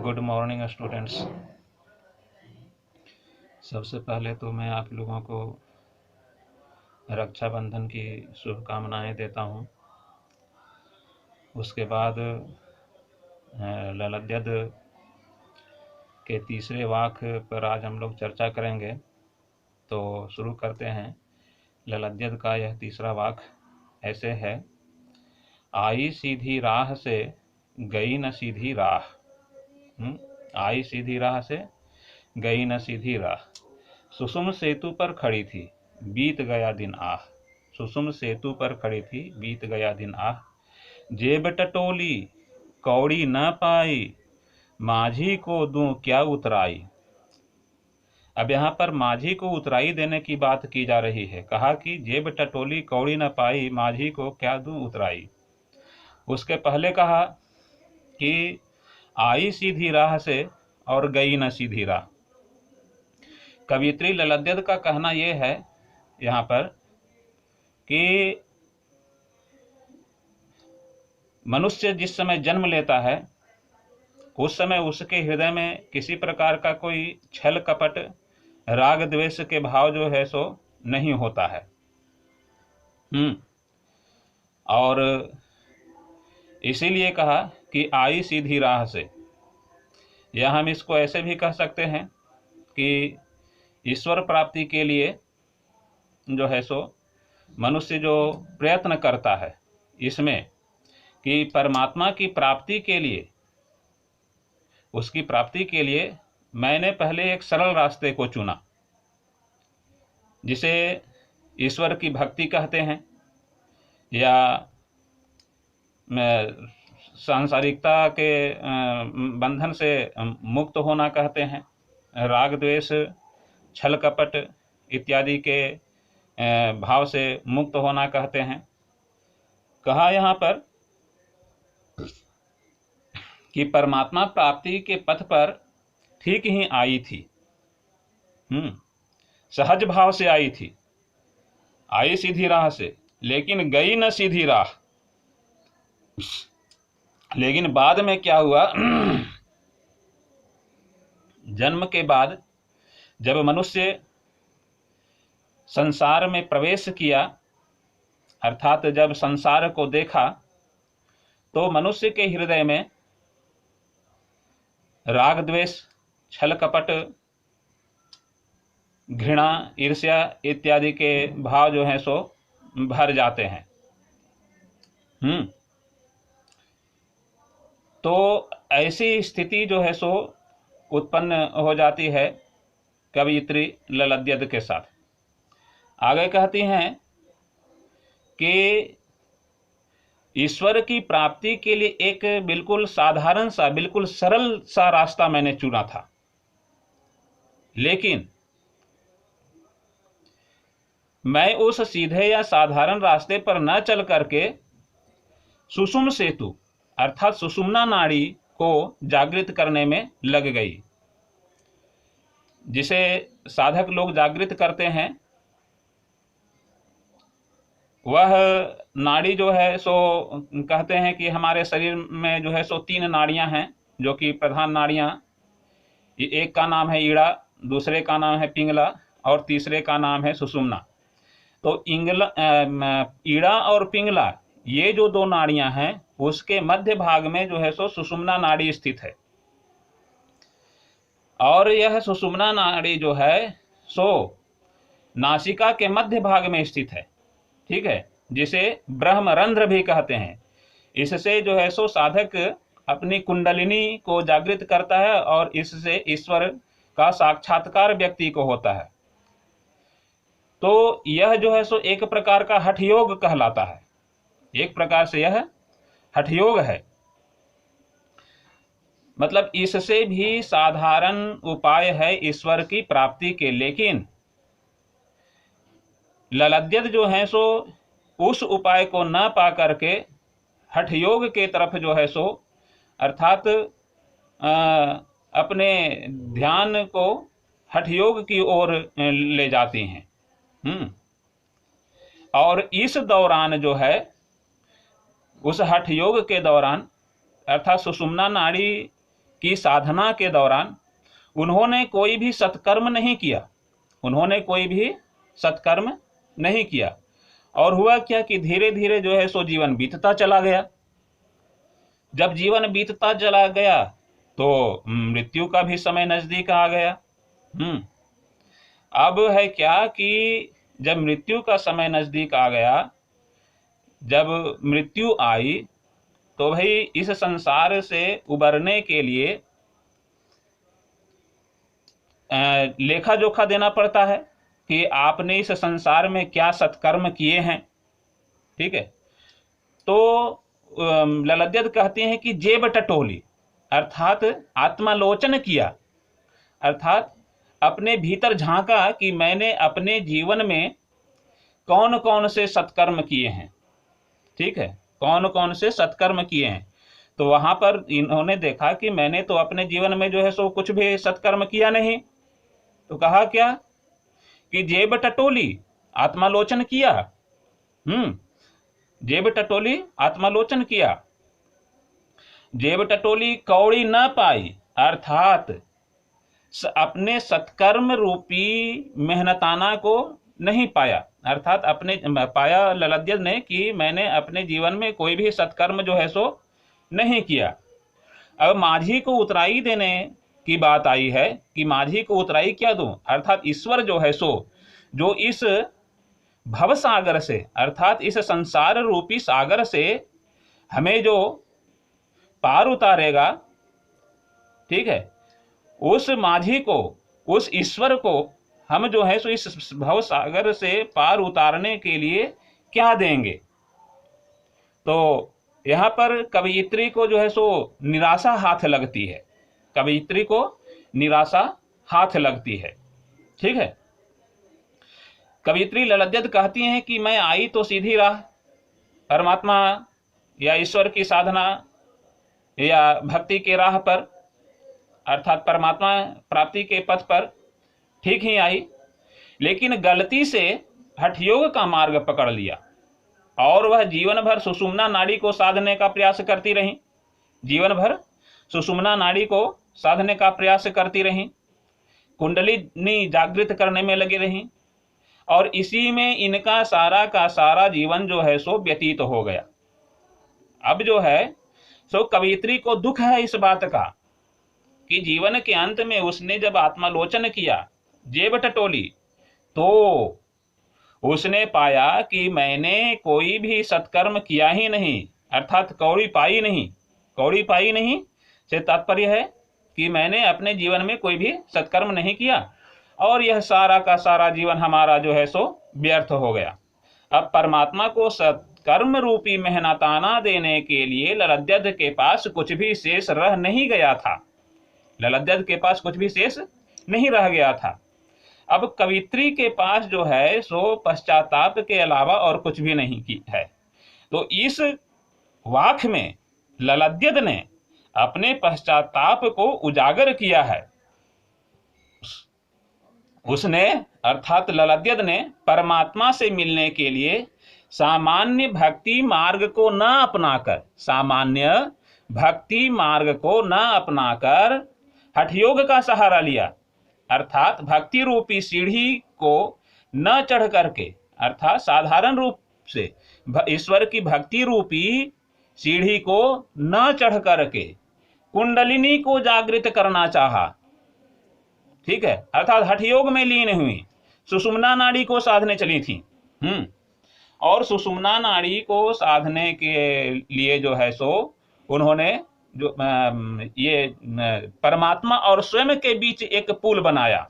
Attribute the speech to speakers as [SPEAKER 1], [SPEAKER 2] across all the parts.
[SPEAKER 1] Good morning students. सबसे पहले तो मैं आप लोगों को रक्षाबंधन की शुभकामनाएं देता हूं। उसके बाद ललद्यद के तीसरे वाक पर आज हम लोग चर्चा करेंगे। तो शुरू करते हैं। ललद्यद का यह तीसरा वाक ऐसे है। आई सीधी राह से गई न सीधी राह। आई सीधी राह से गई न सीधी राह। सुषुम सेतु पर खड़ी थी, बीत गया दिन आह। सुषुम सेतु पर खड़ी थी, बीत गया दिन आह। जेब टटोली कौड़ी न पाई, माझी को दूं क्या उतराई। अब यहाँ पर माझी को उतराई देने की बात की जा रही है। कहा कि जेब टटोली कौड़ी न पाई, माझी को क्या दूं उतराई। उसके पहले कहा कि आई सीधी राह से और गई न सीधी राह। कवियत्री ललद्यद का कहना यह है यहाँ पर कि मनुष्य जिस समय जन्म लेता है उस समय उसके हृदय में किसी प्रकार का कोई छल कपट राग द्वेष के भाव जो है सो नहीं होता है। और इसीलिए कहा कि आई सीधी राह से। या हम इसको ऐसे भी कह सकते हैं कि ईश्वर प्राप्ति के लिए जो है सो मनुष्य जो प्रयत्न करता है इसमें कि परमात्मा की प्राप्ति के लिए, उसकी प्राप्ति के लिए मैंने पहले एक सरल रास्ते को चुना, जिसे ईश्वर की भक्ति कहते हैं या सांसारिकता के बंधन से मुक्त होना कहते हैं, राग द्वेष छल कपट इत्यादि के भाव से मुक्त होना कहते हैं। कहा यहाँ पर कि परमात्मा प्राप्ति के पथ पर ठीक ही आई थी, सहज भाव से आई थी, आई सीधी राह से, लेकिन गई न सीधी राह। लेकिन बाद में क्या हुआ, जन्म के बाद जब मनुष्य संसार में प्रवेश किया, अर्थात जब संसार को देखा, तो मनुष्य के हृदय में राग द्वेष छल कपट घृणा ईर्ष्या इत्यादि के भाव जो हैं सो भर जाते हैं। तो ऐसी स्थिति जो है सो उत्पन्न हो जाती है कवियत्री ललद्यद के साथ। आगे कहती हैं कि ईश्वर की प्राप्ति के लिए एक बिल्कुल साधारण सा, बिल्कुल सरल सा रास्ता मैंने चुना था, लेकिन मैं उस सीधे या साधारण रास्ते पर न चल करके सुषुम सेतु अर्थात सुषुम्ना नाड़ी को जागृत करने में लग गई। जिसे साधक लोग जागृत करते हैं वह नाड़ी जो है सो कहते हैं कि हमारे शरीर में जो है सो 3 नाड़ियां हैं, जो कि प्रधान नाड़ियां। एक का नाम है ईड़ा, दूसरे का नाम है पिंगला और तीसरे का नाम है सुषुम्ना। तो ईड़ा और पिंगला ये जो 2 नाड़ियां हैं उसके मध्य भाग में जो है सो सुषुम्ना नाड़ी स्थित है। और यह सुषुम्ना नाड़ी जो है सो नासिका के मध्य भाग में स्थित है, ठीक है, जिसे ब्रह्मरंध्र भी कहते हैं। इससे जो है सो साधक अपनी कुंडलिनी को जागृत करता है और इससे ईश्वर का साक्षात्कार व्यक्ति को होता है। तो यह जो है सो एक प्रकार का हठ योग कहलाता है, एक प्रकार से यह हठ योग है। मतलब इससे भी साधारण उपाय है ईश्वर की प्राप्ति के, लेकिन ललद्यद जो है सो उस उपाय को न पा करके हठ योग के तरफ जो है सो अर्थात अपने ध्यान को हठ योग की ओर ले जाती हैं। और इस दौरान जो है, उस हठ योग के दौरान अर्थात सुषुम्ना नाड़ी कि साधना के दौरान उन्होंने कोई भी सत्कर्म नहीं किया, उन्होंने कोई भी सत्कर्म नहीं किया। और हुआ क्या कि धीरे धीरे जो है सो जीवन बीतता चला गया। जब जीवन बीतता चला गया तो मृत्यु का भी समय नजदीक आ गया। अब है क्या कि जब मृत्यु का समय नजदीक आ गया, जब मृत्यु आई तो भाई इस संसार से उबरने के लिए लेखा जोखा देना पड़ता है कि आपने इस संसार में क्या सत्कर्म किए हैं। ठीक है, तो ललद्यद कहते हैं कि जेब टटोली, अर्थात आत्मालोचन किया, अर्थात अपने भीतर झांका कि मैंने अपने जीवन में कौन कौन से सत्कर्म किए हैं। ठीक है, कौन कौन से सत्कर्म किए हैं। तो वहां पर इन्होंने देखा कि मैंने तो अपने जीवन में जो है सो कुछ भी सत्कर्म किया नहीं। तो कहा क्या कि जेब टटोली, आत्मालोचन किया। जेब टटोली, आत्मालोचन किया। जेब टटोली कौड़ी न पाई, अर्थात अपने सत्कर्म रूपी मेहनताना को नहीं पाया, अर्थात अपने पाया ललद्यद ने कि मैंने अपने जीवन में कोई भी सत्कर्म जो है सो नहीं किया। अब माझी को उतराई देने की बात आई है कि माझी को उतराई क्या दूं, अर्थात ईश्वर जो है सो जो इस भव सागर से, अर्थात इस संसार रूपी सागर से हमें जो पार उतारेगा, ठीक है, उस माझी को, उस ईश्वर को हम जो है सो इस भव सागर से पार उतारने के लिए क्या देंगे। तो यहाँ पर कवयित्री को जो है सो निराशा हाथ लगती है, कवयित्री को निराशा हाथ लगती है। ठीक है, कवयित्री ललद्यद कहती हैं कि मैं आई तो सीधी राह, परमात्मा या ईश्वर की साधना या भक्ति के राह पर, अर्थात परमात्मा प्राप्ति के पथ पर ठीक ही आई, लेकिन गलती से हठयोग का मार्ग पकड़ लिया और वह जीवन भर सुषुम्ना नाड़ी को साधने का प्रयास करती रही, जीवन भर सुषुम्ना नाड़ी को साधने का प्रयास करती रही, कुंडलिनी जागृत करने में लगी रही और इसी में इनका सारा का सारा जीवन जो है सो व्यतीत हो गया। अब जो है सो कवयित्री को दुख है इस बात का कि जीवन के अंत में उसने जब आत्मालोचन किया, जेब टटोली, तो उसने पाया कि मैंने कोई भी सत्कर्म किया ही नहीं, अर्थात कौड़ी पाई नहीं। कौड़ी पाई नहीं से तात्पर्य है कि मैंने अपने जीवन में कोई भी सत्कर्म नहीं किया और यह सारा का सारा जीवन हमारा जो है सो व्यर्थ हो गया। अब परमात्मा को सत्कर्म रूपी मेहनताना देने के लिए ललद्यद के पास कुछ भी शेष रह नहीं गया था, ललद्यद के पास कुछ भी शेष नहीं रह गया था। अब कवयित्री के पास जो है सो पश्चाताप के अलावा और कुछ भी नहीं की है। तो इस वाक्य में ललद्यद ने अपने पश्चाताप को उजागर किया है। उसने, अर्थात ललद्यद ने परमात्मा से मिलने के लिए सामान्य भक्ति मार्ग को न अपनाकर, सामान्य भक्ति मार्ग को न अपनाकर हठयोग का सहारा लिया, अर्थात भक्ति रूपी सीढ़ी को न चढ़ करके, अर्थात साधारण रूप से ईश्वर की भक्ति रूपी सीढ़ी को न चढ़ करके कुंडलिनी को जागृत करना चाहा। ठीक है, अर्थात हठयोग में लीन हुई, सुषुम्ना नाड़ी को साधने चली थी। और सुषुम्ना नाड़ी को साधने के लिए जो है सो उन्होंने जो ये परमात्मा और स्वयं के बीच एक पुल बनाया।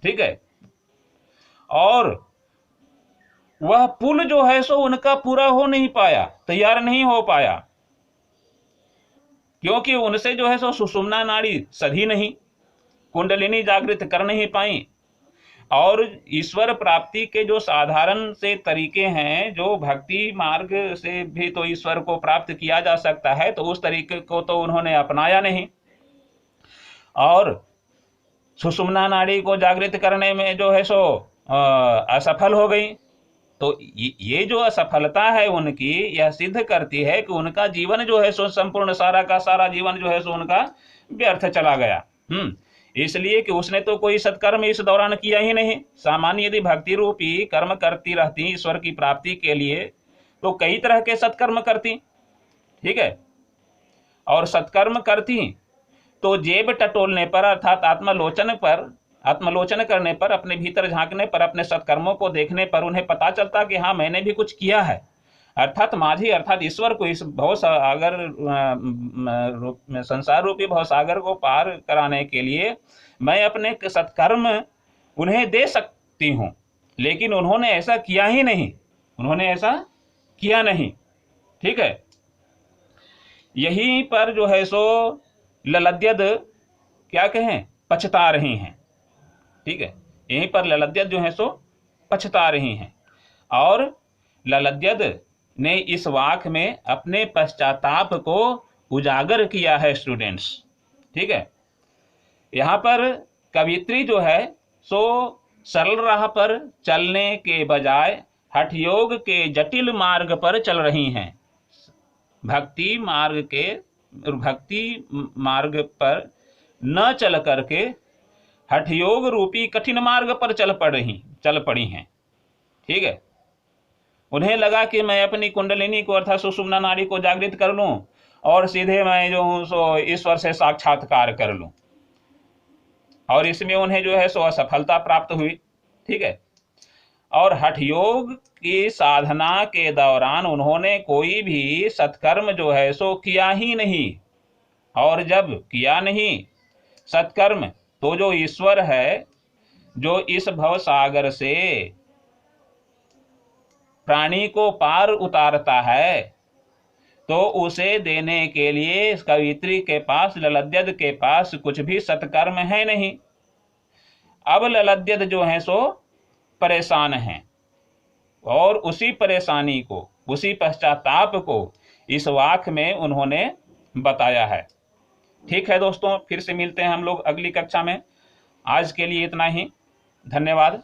[SPEAKER 1] ठीक है, और वह पुल जो है सो उनका पूरा हो नहीं पाया, तैयार नहीं हो पाया, क्योंकि उनसे जो है सो सुषुम्ना नाड़ी सधी नहीं, कुंडलिनी जागृत कर नहीं पाई। और ईश्वर प्राप्ति के जो साधारण से तरीके हैं, जो भक्ति मार्ग से भी तो ईश्वर को प्राप्त किया जा सकता है, तो उस तरीके को तो उन्होंने अपनाया नहीं और सुषुम्ना नाड़ी को जागृत करने में जो है सो असफल हो गई। तो ये जो असफलता है उनकी, यह सिद्ध करती है कि उनका जीवन जो है सो संपूर्ण सारा का सारा जीवन जो है सो उनका व्यर्थ चला गया। इसलिए कि उसने तो कोई सत्कर्म इस दौरान किया ही नहीं। सामान्य यदि भक्ति रूपी कर्म करती रहती ईश्वर की प्राप्ति के लिए तो कई तरह के सत्कर्म करती, ठीक है। और सत्कर्म करती तो जेब टटोलने पर अर्थात आत्मलोचन करने पर, अपने भीतर झांकने पर, अपने सत्कर्मों को देखने पर उन्हें पता चलता कि हाँ मैंने भी कुछ किया है। अर्थात माझी अर्थात ईश्वर को इस भवसागर संसार रूपी भवसागर को पार कराने के लिए मैं अपने सत्कर्म उन्हें दे सकती हूँ, लेकिन उन्होंने ऐसा किया ही नहीं, उन्होंने ऐसा किया नहीं, ठीक है। यहीं पर जो है सो ललद्यद क्या कहें, पछता रही हैं, ठीक है। यहीं पर ललद्यद जो है सो पछता रही हैं। और ललद्यद ने इस वाक में अपने पश्चाताप को उजागर किया है स्टूडेंट्स, ठीक है। यहाँ पर कवित्री जो है सो सरल राह पर चलने के बजाय हठयोग के जटिल मार्ग पर चल रही हैं। भक्ति मार्ग पर न चल करके हठयोग रूपी कठिन मार्ग पर चल पड़ी हैं, ठीक है। उन्हें लगा कि मैं अपनी कुंडलिनी को अर्थात सुषुम्ना नाड़ी को जागृत कर लूं और सीधे मैं जो हूं सो ईश्वर से साक्षात्कार कर लूं, और इसमें उन्हें जो है सो असफलता प्राप्त हुई, ठीक है। और हठयोग की साधना के दौरान उन्होंने कोई भी सत्कर्म जो है सो किया ही नहीं, और जब किया नहीं सत्कर्म तो जो ईश्वर है जो इस भव सागर से प्राणी को पार उतारता है, तो उसे देने के लिए कवित्री के पास, ललद्यद के पास कुछ भी सत्कर्म है नहीं। अब ललद्यद जो है सो परेशान हैं, और उसी परेशानी को, उसी पश्चाताप को इस वाक में उन्होंने बताया है। ठीक है दोस्तों, फिर से मिलते हैं हम लोग अगली कक्षा में। आज के लिए इतना ही, धन्यवाद।